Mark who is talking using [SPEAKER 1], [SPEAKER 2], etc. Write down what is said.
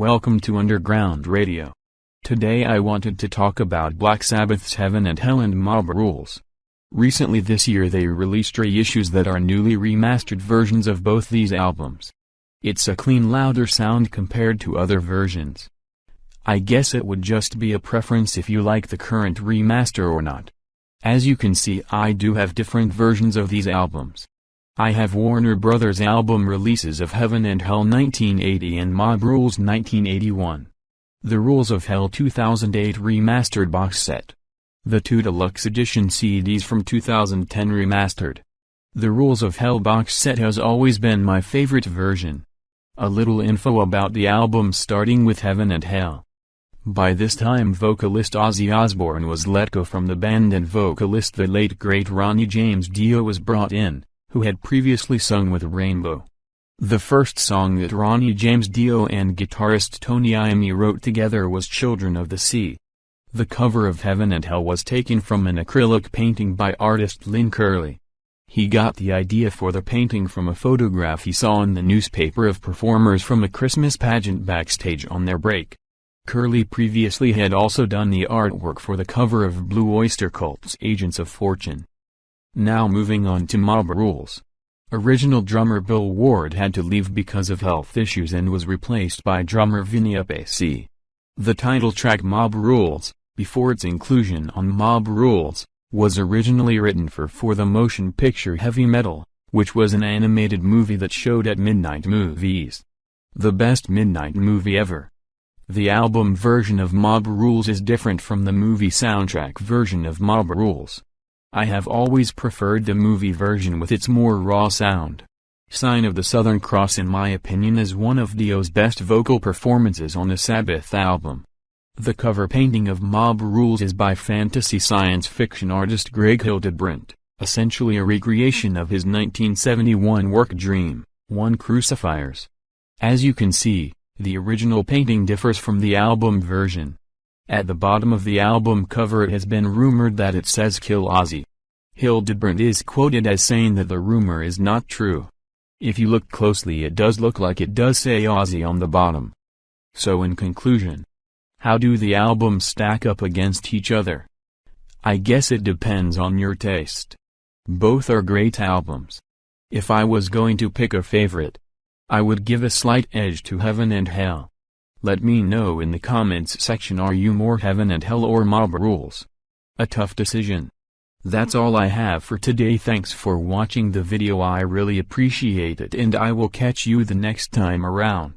[SPEAKER 1] welcome to Underground Radio. Today I wanted to talk about Black Sabbath's Heaven and Hell and Mob Rules. Recently this year they released reissues that are newly remastered versions of both these albums. It's a clean, louder sound compared to other versions. I guess it would just be a preference if you like the current remaster or not. As you can see, I do have different versions of these albums. I have Warner Brothers album releases of Heaven and Hell 1980 and Mob Rules 1981. The Rules of Hell 2008 remastered box set. The 2 deluxe edition CDs from 2010 remastered. The Rules of Hell box set has always been my favorite version. A little info about the album starting with Heaven and Hell. By this time vocalist Ozzy Osbourne was let go from the band and vocalist the late great Ronnie James Dio was brought in, who had previously sung with Rainbow. The first song that Ronnie James Dio and guitarist Tony Iommi wrote together was Children of the Sea. The cover of Heaven and Hell was taken from an acrylic painting by artist Lynn Curley. He got the idea for the painting from a photograph he saw in the newspaper of performers from a Christmas pageant backstage on their break. Curley previously had also done the artwork for the cover of Blue Oyster Cult's Agents of Fortune. Now moving on to Mob Rules. Original drummer Bill Ward had to leave because of health issues and was replaced by drummer Vinny Appice. The title track Mob Rules, before its inclusion on Mob Rules, was originally written for the motion picture Heavy Metal, which was an animated movie that showed at midnight movies. The best midnight movie ever. The album version of Mob Rules is different from the movie soundtrack version of Mob Rules. I have always preferred the movie version with its more raw sound. Sign of the Southern Cross in my opinion is one of Dio's best vocal performances on the Sabbath album. The cover painting of Mob Rules is by fantasy science fiction artist Greg Hildebrandt, essentially a recreation of his 1971 work Dream, One Crucifiers. As you can see, the original painting differs from the album version. At the bottom of the album cover it has been rumored that it says Kill Ozzy. Hildebrandt is quoted as saying that the rumor is not true. If you look closely it does look like it does say Ozzy on the bottom. So in conclusion, how do the albums stack up against each other? I guess it depends on your taste. Both are great albums. If I was going to pick a favorite, I would give a slight edge to Heaven and Hell. Let me know in the comments section, are you more Heaven and Hell or Mob Rules? A tough decision. That's all I have for today. Thanks for watching the video, I really appreciate it, and I will catch you the next time around.